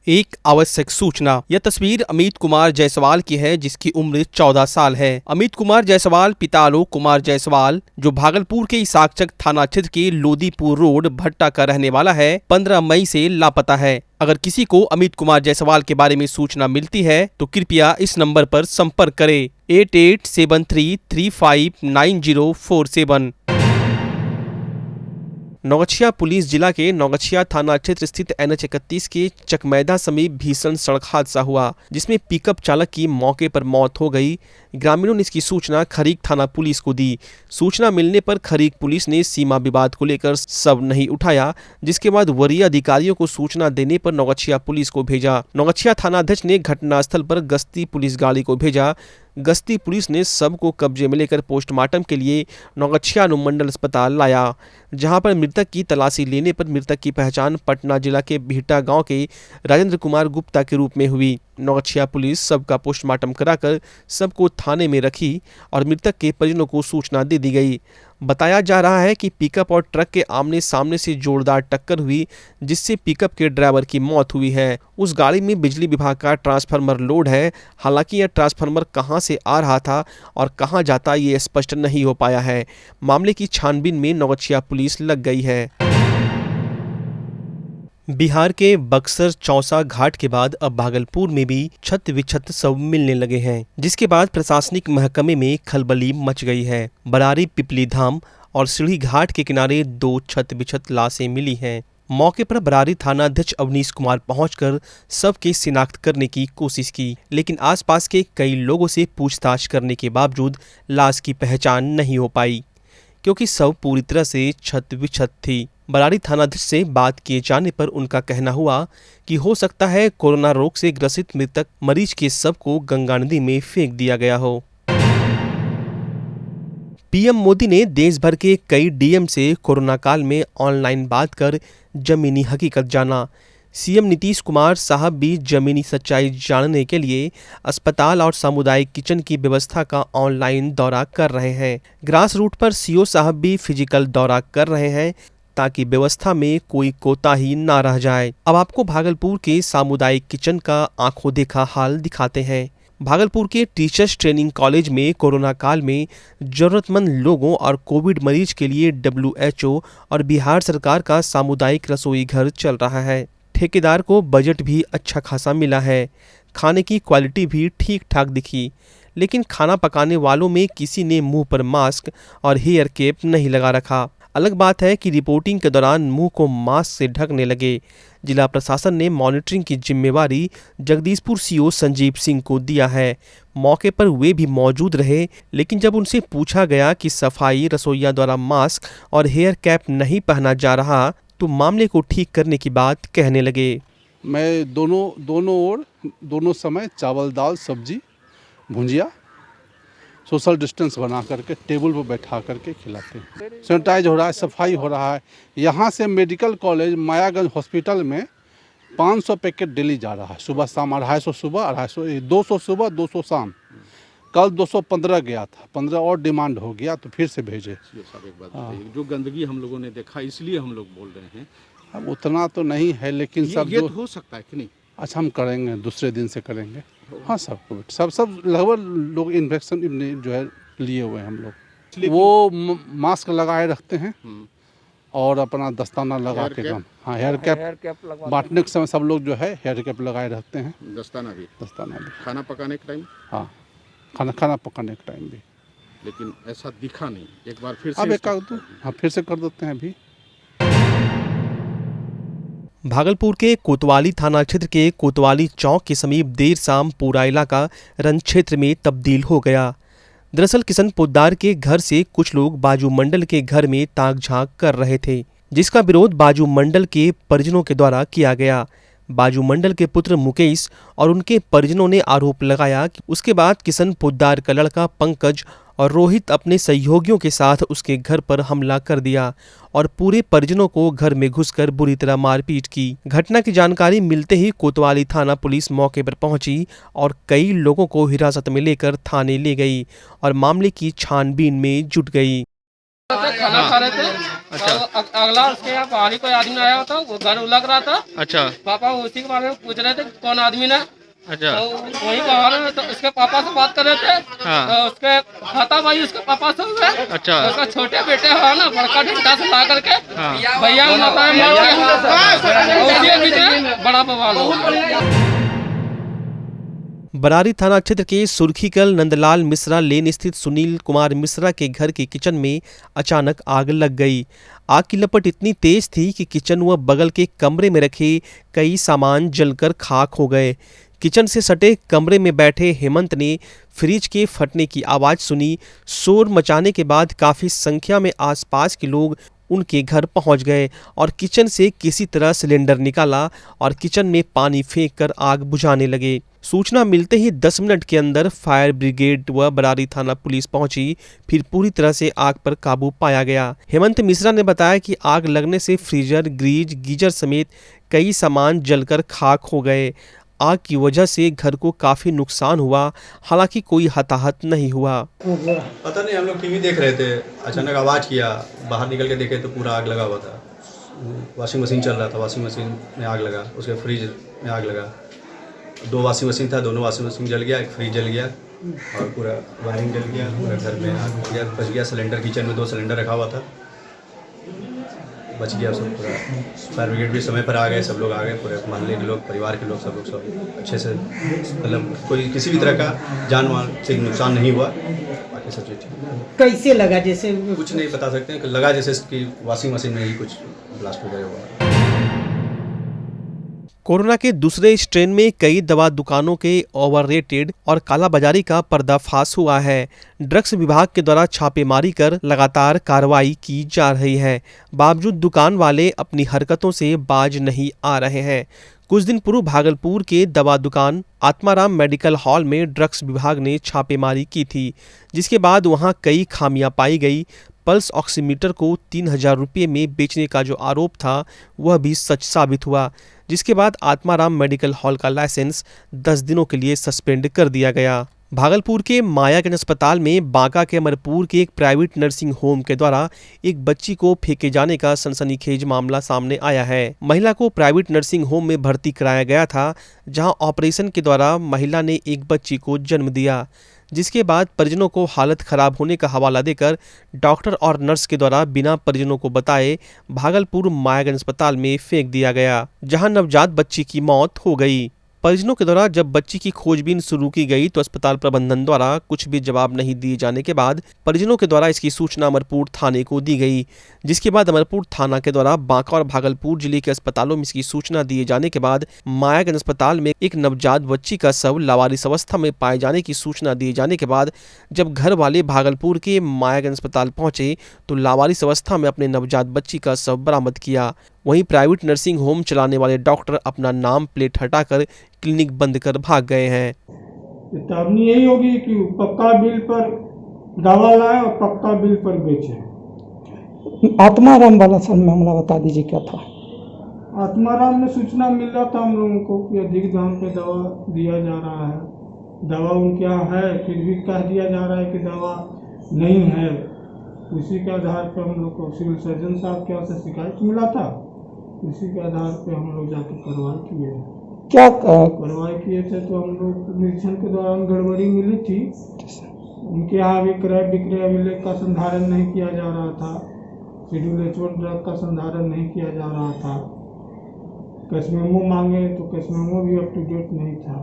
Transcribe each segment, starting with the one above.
एक आवश्यक सूचना। यह तस्वीर अमित कुमार जायसवाल की है, जिसकी उम्र 14 साल है। अमित कुमार जायसवाल पिता आलोक कुमार जायसवाल, जो भागलपुर के इसाकचक थाना क्षेत्र के लोदीपुर रोड भट्टा का रहने वाला है, 15 मई से लापता है। अगर किसी को अमित कुमार जायसवाल के बारे में सूचना मिलती है तो कृपया इस नंबर पर संपर्क करें 8873359047। नौगछिया पुलिस जिला के नौगछिया थाना क्षेत्र स्थित NH 31 के चकमैदा समीप भीषण सड़क हादसा हुआ, जिसमें पिकअप चालक की मौके पर मौत हो गई। ग्रामीणों ने इसकी सूचना खरीक थाना पुलिस को दी। सूचना मिलने पर खरीक पुलिस ने सीमा विवाद को लेकर शव नहीं उठाया, जिसके बाद वरीय अधिकारियों को सूचना देने पर नौगछिया पुलिस को भेजा। नौगछिया थानाध्यक्ष ने घटनास्थल पर गश्ती पुलिस गाड़ी को भेजा। गश्ती पुलिस ने शव को कब्जे में लेकर पोस्टमार्टम के लिए नौगछिया अनुमंडल अस्पताल लाया, जहां पर मृतक की तलाशी लेने पर मृतक की पहचान पटना जिला के बिहटा गांव के राजेंद्र कुमार गुप्ता के रूप में हुई। नौगछिया पुलिस शव का पोस्टमार्टम कराकर शव को थाने में रखी और मृतक के परिजनों को सूचना दे दी गई। बताया जा रहा है कि पिकअप और ट्रक के आमने सामने से जोरदार टक्कर हुई, जिससे पिकअप के ड्राइवर की मौत हुई है। उस गाड़ी में बिजली विभाग का ट्रांसफार्मर लोड है। हालांकि यह ट्रांसफार्मर कहां से आ रहा था और कहां जाता, ये स्पष्ट नहीं हो पाया है। मामले की छानबीन में नौगछिया पुलिस लग गई है। बिहार के बक्सर चौसा घाट के बाद अब भागलपुर में भी छत विछत शव मिलने लगे हैं, जिसके बाद प्रशासनिक महकमे में खलबली मच गई है। बरारी पिपली धाम और सीढ़ी घाट के किनारे 2 छत विछत लाशें मिली हैं। मौके पर बरारी थानाध्यक्ष अवनीश कुमार पहुंचकर शव की शिनाख्त करने की कोशिश की, लेकिन आसपास के कई लोगों से पूछताछ करने के बावजूद लाश की पहचान नहीं हो पाई, क्योंकि शव पूरी तरह से छत विछत थी। बरारी थानाध्यक्ष से बात किए जाने पर उनका कहना हुआ कि हो सकता है कोरोना रोग से ग्रसित मृतक मरीज के शव को गंगा नदी में फेंक दिया गया हो। पीएम मोदी ने देश भर के कई डीएम से कोरोना काल में ऑनलाइन बात कर जमीनी हकीकत जाना। सीएम नीतीश कुमार साहब भी जमीनी सच्चाई जानने के लिए अस्पताल और सामुदायिक किचन की व्यवस्था का ऑनलाइन दौरा कर रहे हैं। ग्रास रूट पर सीओ साहब भी फिजिकल दौरा कर रहे हैं, ताकि व्यवस्था में कोई कोताही ना रह जाए। अब आपको भागलपुर के सामुदायिक किचन का आंखों देखा हाल दिखाते हैं। भागलपुर के टीचर्स ट्रेनिंग कॉलेज में कोरोना काल में जरूरतमंद लोगों और कोविड मरीज के लिए WHO और बिहार सरकार का सामुदायिक रसोई घर चल रहा है। ठेकेदार को बजट भी अच्छा खासा मिला है। खाने की क्वालिटी भी ठीक ठाक दिखी, लेकिन खाना पकाने वालों में किसी ने मुंह पर मास्क और हेयर कैप नहीं लगा रखा। अलग बात है कि रिपोर्टिंग के दौरान मुंह को मास्क से ढकने लगे। जिला प्रशासन ने मॉनिटरिंग की जिम्मेवारी जगदीशपुर सीओ संजीव सिंह को दिया है। मौके पर वे भी मौजूद रहे, लेकिन जब उनसे पूछा गया कि सफाई रसोइया द्वारा मास्क और हेयर कैप नहीं पहना जा रहा, तो मामले को ठीक करने की बात कहने लगे। मैं दोनों समय चावल दाल सब्जी भुंजिया सोशल डिस्टेंस बना करके टेबल पर बैठा करके खिलाते हैं। सैनिटाइज हो रहा है, सफाई हो रहा है। यहाँ से मेडिकल कॉलेज मायागंज हॉस्पिटल में 500 पैकेट डेली जा रहा है। सुबह शाम 250 सुबह 200 सुबह 200 शाम। कल 215 गया था, 15 और डिमांड हो गया तो फिर से भेजे। एक बात बताइए, जो गंदगी हम लोगों ने देखा इसलिए हम लोग बोल रहे हैं। अब उतना तो नहीं है, लेकिन ये तो हो सकता है कि नहीं। अच्छा, हम करेंगे, दूसरे दिन से करेंगे। हाँ, सब लगभग लोग इन्फेक्शन जो है लिए हुए हैं हम लोग। वो मास्क लगाए रखते हैं और अपना दस्ताना लगा के काम। हाँ, हेयर कैप बांटने के समय सब लोग जो है हेयर कैप लगाए रखते हैं। दस्ताना भी। खाना पकाने के टाइम। हाँ, खाना पकाने के टाइम भी। लेकिन ऐसा दिखा नहीं। एक बार फिर से हाँ, फिर से कर देते हैं अभी। भागलपुर के कोतवाली थाना क्षेत्र के कोतवाली चौक के समीप देर शाम पूरा इलाका रण क्षेत्र में तब्दील हो गया। दरअसल किशन पोद्दार के घर से कुछ लोग बाजू मंडल के घर में ताक झांक कर रहे थे, जिसका विरोध बाजू मंडल के परिजनों के द्वारा किया गया। बाजू मंडल के पुत्र मुकेश और उनके परिजनों ने आरोप लगाया कि उसके बाद किशन पोद्दार का लड़का पंकज और रोहित अपने सहयोगियों के साथ उसके घर पर हमला कर दिया और पूरे परिजनों को घर में घुसकर बुरी तरह मारपीट की। घटना की जानकारी मिलते ही कोतवाली थाना पुलिस मौके पर पहुंची और कई लोगों को हिरासत में लेकर थाने ले गई और मामले की छानबीन में जुट गई। खाना खा रहे थे। अच्छा। और अगला उसके यहाँ बाहरी कोई आदमी आया होता, वो घर उलग रहा था। अच्छा पापा उसी के बारे में पूछ रहे थे कौन आदमी ने। अच्छा तो वही बाहर तो उसके पापा से बात कर रहे थे। हाँ। तो उसके खाता भाई उसके पापा से हुए। अच्छा। तो उसका छोटे बेटे है ना, बड़का डंडा से ला करके हाँ। भैया को माता में मार दिया। उसी के बीच में बड़ा बवाल हो। बरारी थाना क्षेत्र के सुर्खीकल नंदलाल मिश्रा लेन स्थित सुनील कुमार मिश्रा के घर के किचन में अचानक आग लग गई। आग की लपट इतनी तेज थी कि किचन व बगल के कमरे में रखे कई सामान जलकर खाक हो गए। किचन से सटे कमरे में बैठे हेमंत ने फ्रिज के फटने की आवाज़ सुनी। शोर मचाने के बाद काफ़ी संख्या में आसपास के लोग उनके घर पहुंच गए और किचन से किसी तरह सिलेंडर निकाला और किचन में पानी फेंककर आग बुझाने लगे। सूचना मिलते ही 10 मिनट के अंदर फायर ब्रिगेड व बरारी थाना पुलिस पहुंची। फिर पूरी तरह से आग पर काबू पाया गया। हेमंत मिश्रा ने बताया कि आग लगने से फ्रीजर, गीजर समेत कई सामान जलकर खाक हो गए। आग की वजह से घर को काफी नुकसान हुआ, हालांकि कोई हताहत नहीं हुआ। पता नहीं, हम लोग टीवी देख रहे थे, अचानक आवाज़ किया, बाहर निकल के देखे तो पूरा आग लगा हुआ था। वॉशिंग मशीन चल रहा था, वॉशिंग मशीन में आग लगा, उसके फ्रिज में आग लगा। 2 वॉशिंग मशीन था, दोनों वॉशिंग मशीन जल गया, एक फ्रिज जल गया और पूरा वायरिंग जल गया, पूरा घर में आग लग गया, बच गया। सिलेंडर किचन में 2 सिलेंडर रखा हुआ था, बच गया सब पूरा। फायर ब्रिगेड भी समय पर आ गए, सब लोग आ गए, पूरे मोहल्ले के लोग, परिवार के लोग, सब लोग सब अच्छे से, मतलब कोई किसी भी तरह का जान माल से नुकसान नहीं हुआ। बाकी सब चीज़ ठीक। कैसे लगा? जैसे कुछ नहीं बता सकते हैं कि लगा जैसे कि वॉशिंग मशीन में ही कुछ ब्लास्ट वगैरह हुआ। कोरोना के दूसरे स्ट्रेन में कई दवा दुकानों के ओवररेटेड और कालाबाजारी का पर्दाफाश हुआ है। ड्रग्स विभाग के द्वारा छापेमारी कर लगातार कार्रवाई की जा रही है, बावजूद दुकान वाले अपनी हरकतों से बाज नहीं आ रहे हैं। कुछ दिन पूर्व भागलपुर के दवा दुकान आत्माराम मेडिकल हॉल में ड्रग्स विभाग ने छापेमारी की थी, जिसके बाद वहां कई खामियां पाई गई। पल्स ऑक्सीमीटर को 3000 रुपये में बेचने का जो आरोप था वह भी सच साबित हुआ, जिसके बाद आत्माराम मेडिकल हॉल का लाइसेंस 10 दिनों के लिए सस्पेंड कर दिया गया। भागलपुर के मायागंज अस्पताल में बांका के अमरपुर के एक प्राइवेट नर्सिंग होम के द्वारा एक बच्ची को फेंके जाने का सनसनीखेज मामला सामने आया है। महिला को प्राइवेट नर्सिंग होम में भर्ती कराया गया था, जहां ऑपरेशन के द्वारा महिला ने एक बच्ची को जन्म दिया, जिसके बाद परिजनों को हालत खराब होने का हवाला देकर डॉक्टर और नर्स के द्वारा बिना परिजनों को बताए भागलपुर मायागंज अस्पताल में फेंक दिया गया, जहां नवजात बच्ची की मौत हो गई। परिजनों के द्वारा जब बच्ची की खोजबीन शुरू की गई तो अस्पताल प्रबंधन द्वारा कुछ भी जवाब नहीं दिए जाने के बाद परिजनों के द्वारा इसकी सूचना अमरपुर थाने को दी गई, जिसके बाद अमरपुर थाना के द्वारा बांका और भागलपुर जिले के अस्पतालों में इसकी सूचना दिए जाने के बाद मायागंज अस्पताल में एक नवजात बच्ची का शव लावारिस अवस्था में पाए जाने की सूचना दिए जाने के बाद जब घर वाले भागलपुर के मायागंज अस्पताल पहुंचे तो लावारिस अवस्था में अपने नवजात बच्ची का शव बरामद किया। वहीं प्राइवेट नर्सिंग होम चलाने वाले डॉक्टर अपना नाम प्लेट हटाकर क्लिनिक बंद कर भाग गए हैं। चेतावनी यही होगी कि पक्का बिल पर दवा लाए और पक्का बिल पर बेचे। आत्माराम वाला सर मामला बता दीजिए क्या था? आत्माराम में सूचना मिला था हम लोगों को कि अधिक दाम पे दवा दिया जा रहा है। दवा उनके यहाँ है, फिर भी कह दिया जा रहा है कि दवा नहीं है। उसी के आधार पर हम लोग को सिविल सर्जन साहब के यहाँ से शिकायत मिला था, इसी के आधार पर हम लोग जाकर कार्रवाई किए। क्या कार्रवाई किए थे तो हम लोग निरीक्षण के दौरान गड़बड़ी मिली थी। उनके यहाँ भी क्रय विक्रय अभिलेख का संधारण नहीं किया जा रहा था, शेड्यूल H1 ड्रग का संधारण नहीं किया जा रहा था। कैश मेमो मांगे तो कैश मेमो भी अप टू डेट नहीं था।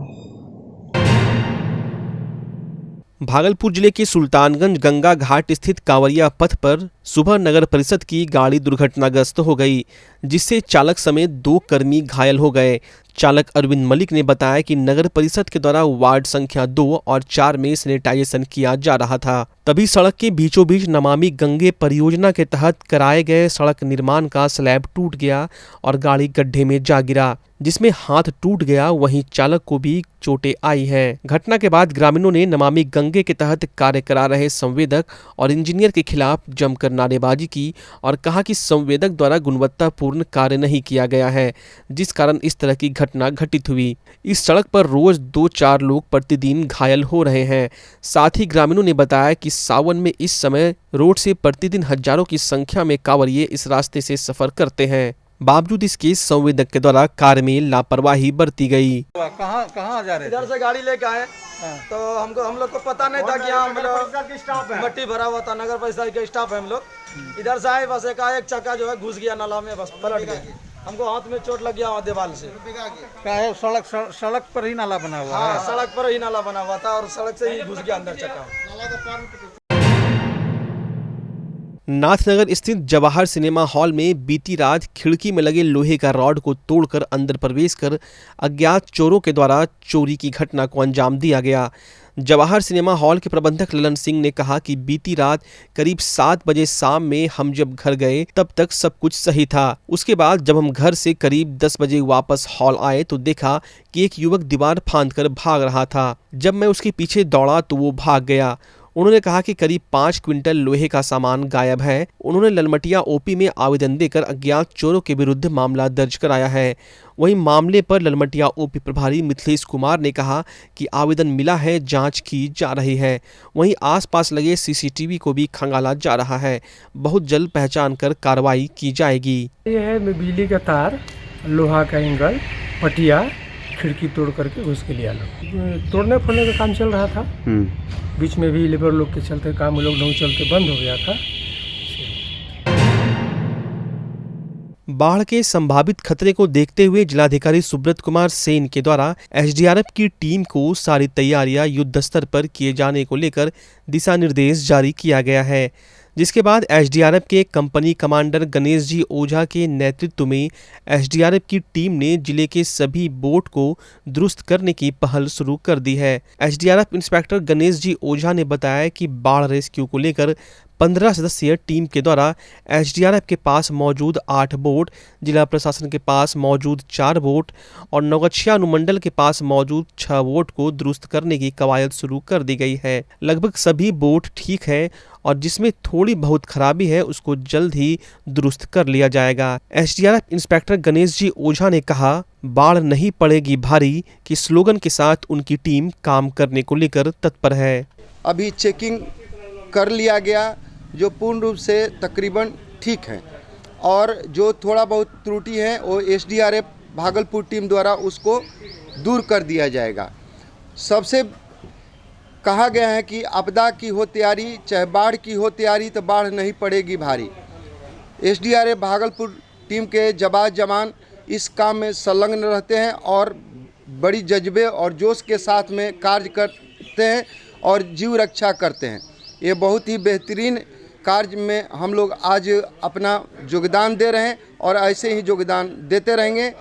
भागलपुर जिले के सुल्तानगंज गंगा घाट स्थित कांवरिया पथ पर सुबह नगर परिषद की गाड़ी दुर्घटनाग्रस्त हो गई, जिससे चालक समेत 2 कर्मी घायल हो गए। चालक अरविंद मलिक ने बताया कि नगर परिषद के द्वारा वार्ड संख्या 2 और 4 में सैनिटाइजेशन किया जा रहा था, तभी सड़क के बीचों बीच नमामि गंगे परियोजना के तहत कराए गए सड़क निर्माण का स्लैब टूट गया और गाड़ी गड्ढे में जा गिरा, जिसमें हाथ टूट गया। वहीं चालक को भी चोटें आई हैं। घटना के बाद ग्रामीणों ने नमामि गंगे के तहत कार्य करा रहे संवेदक और इंजीनियर के खिलाफ जमकर नारेबाजी की और कहा कि संवेदक द्वारा गुणवत्तापूर्ण कार्य नहीं किया गया है, जिस कारण इस तरह की घटना घटित हुई। इस सड़क पर रोज 2-4 लोग प्रतिदिन घायल हो रहे हैं। साथ ही ग्रामीणों ने बताया कि सावन में इस समय रोड से प्रतिदिन हजारों की संख्या में कांवड़िये इस रास्ते से सफर करते हैं। बावजूद इसके संवेदक के द्वारा कार्य में लापरवाही बरती गई। कहाँ जा रहे थे? इधर से गाड़ी लेके आए तो हम लोग को पता नहीं था कि यहाँ मट्टी भरा हुआ था। नगर परिषद के स्टाफ है हम लोग। इधर से आए बस एक चक्का जो है घुस गया नाला में, बस पलट गया। हमको हाथ में चोट लग गया वहाँ दीवार से। क्या है, सड़क पर ही नाला बना हुआ है? हाँ, सड़क पर ही नाला बना हुआ था और सड़क से ही घुस गया अंदर चक्का। नाथनगर स्थित जवाहर सिनेमा हॉल में बीती रात खिड़की में लगे लोहे का रॉड को तोड़कर अंदर प्रवेश कर अज्ञात चोरों के द्वारा चोरी की घटना को अंजाम दिया गया। जवाहर सिनेमा हॉल के प्रबंधक ललन सिंह ने कहा कि बीती रात करीब 7 बजे शाम में हम जब घर गए तब तक सब कुछ सही था। उसके बाद जब हम घर से करीब 10 बजे वापस हॉल आए तो देखा कि एक युवक दीवार फांदकर भाग रहा था। जब मैं उसके पीछे दौड़ा तो वो भाग गया। उन्होंने कहा कि करीब 5 क्विंटल लोहे का सामान गायब है। उन्होंने ललमटिया ओपी में आवेदन देकर अज्ञात चोरों के विरुद्ध मामला दर्ज कराया है। वहीं मामले पर ललमटिया ओपी प्रभारी मिथिलेश कुमार ने कहा कि आवेदन मिला है, जांच की जा रही है। वहीं आसपास लगे सीसीटीवी को भी खंगाला जा रहा है। बहुत जल्द पहचान कर कार्रवाई की जाएगी। ये है बिजली का तार, लोहा का एंगल, पटिया, खिड़की तोड़ करके उसके लिए तोड़ने फोड़ने का काम चल रहा था। बीच में भी लेबर लोग के चलते काम लोग नहीं चलते बंद हो गया था। बाढ़ के संभावित खतरे को देखते हुए जिलाधिकारी सुब्रत कुमार सेन के द्वारा एसडीआरएफ की टीम को सारी तैयारियां युद्ध स्तर पर किए जाने को लेकर दिशा निर्देश जारी किया गया है, जिसके बाद एसडीआरएफ के कंपनी कमांडर गणेश जी ओझा के नेतृत्व में एसडीआरएफ की टीम ने जिले के सभी बोट को दुरुस्त करने की पहल शुरू कर दी है। एसडीआरएफ इंस्पेक्टर गणेश जी ओझा ने बताया कि बाढ़ रेस्क्यू को लेकर 15 सदस्यीय टीम के द्वारा एसडीआरएफ के पास मौजूद 8 बोट, जिला प्रशासन के पास मौजूद 4 बोट और नौगछिया अनुमंडल के पास मौजूद 6 बोट को दुरुस्त करने की कवायद शुरू कर दी गई है। लगभग सभी बोट ठीक है और जिसमें थोड़ी बहुत खराबी है उसको जल्द ही दुरुस्त कर लिया जाएगा। एसडीआरएफ इंस्पेक्टर गणेश जी ओझा ने कहा, बाढ़ नहीं पड़ेगी भारी कि स्लोगन के साथ उनकी टीम काम करने को लेकर तत्पर है। अभी चेकिंग कर लिया गया, जो पूर्ण रूप से तकरीबन ठीक है और जो थोड़ा बहुत त्रुटि है वो एसडीआरएफ भागलपुर टीम द्वारा उसको दूर कर दिया जाएगा। सबसे कहा गया है कि आपदा की हो तैयारी, चाहे बाढ़ की हो तैयारी, तो बाढ़ नहीं पड़ेगी भारी। एसडीआरएफ भागलपुर टीम के जवान इस काम में संलग्न रहते हैं और बड़ी जज्बे और जोश के साथ में कार्य करते हैं और जीव रक्षा करते हैं। ये बहुत ही बेहतरीन कार्य में हम लोग आज अपना योगदान दे रहे हैं और ऐसे ही योगदान देते रहेंगे।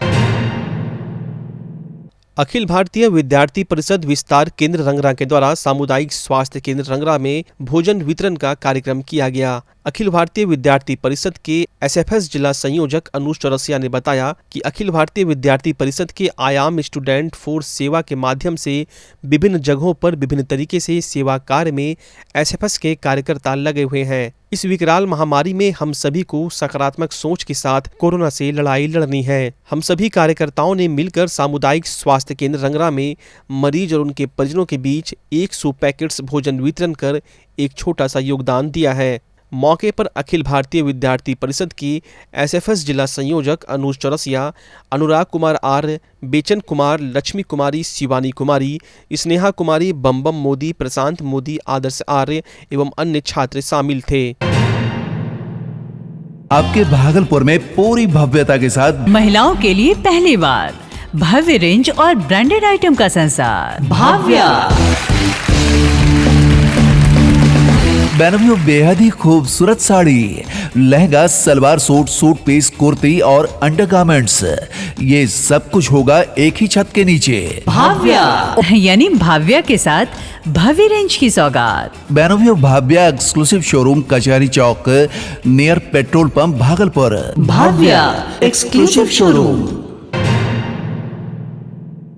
अखिल भारतीय विद्यार्थी परिषद विस्तार केंद्र रंगरा के द्वारा सामुदायिक स्वास्थ्य केंद्र रंगरा में भोजन वितरण का कार्यक्रम किया गया। अखिल भारतीय विद्यार्थी परिषद के एसएफएस जिला संयोजक अनुज चौरसिया ने बताया कि अखिल भारतीय विद्यार्थी परिषद के आयाम स्टूडेंट फोर्स सेवा के माध्यम से विभिन्न जगहों पर विभिन्न तरीके से सेवा कार्य में एसएफएस के कार्यकर्ता लगे हुए हैं। इस विकराल महामारी में हम सभी को सकारात्मक सोच के साथ कोरोना से लड़ाई लड़नी है। हम सभी कार्यकर्ताओं ने मिलकर सामुदायिक स्वास्थ्य केंद्र रंगरा में मरीज और उनके परिजनों के बीच 100 पैकेट्स भोजन वितरण कर एक छोटा सा योगदान दिया है। मौके पर अखिल भारतीय विद्यार्थी परिषद की एसएफएस जिला संयोजक अनुज चौरसिया, अनुराग कुमार आर्य, बेचन कुमार, लक्ष्मी कुमारी, शिवानी कुमारी, स्नेहा कुमारी, बम मोदी, प्रशांत मोदी, आदर्श आर्य एवं अन्य छात्र शामिल थे। आपके भागलपुर में पूरी भव्यता के साथ महिलाओं के लिए पहली बार भव्य रेंज और ब्रांडेड आइटम का संसार भाव्या। बेनवियो बेहद ही खूबसूरत sari, lehenga, salwar suit, suit piece, kurti और अंडरगारमेंट्स, ये सब कुछ होगा एक ही छत के नीचे। भाव्या यानी भाव्या के साथ भव्य रेंज की सौगात। बेनवियो Bhavya exclusive showroom, Kachahri Chowk, near petrol pump, Bhagalpur. Bhavya exclusive showroom.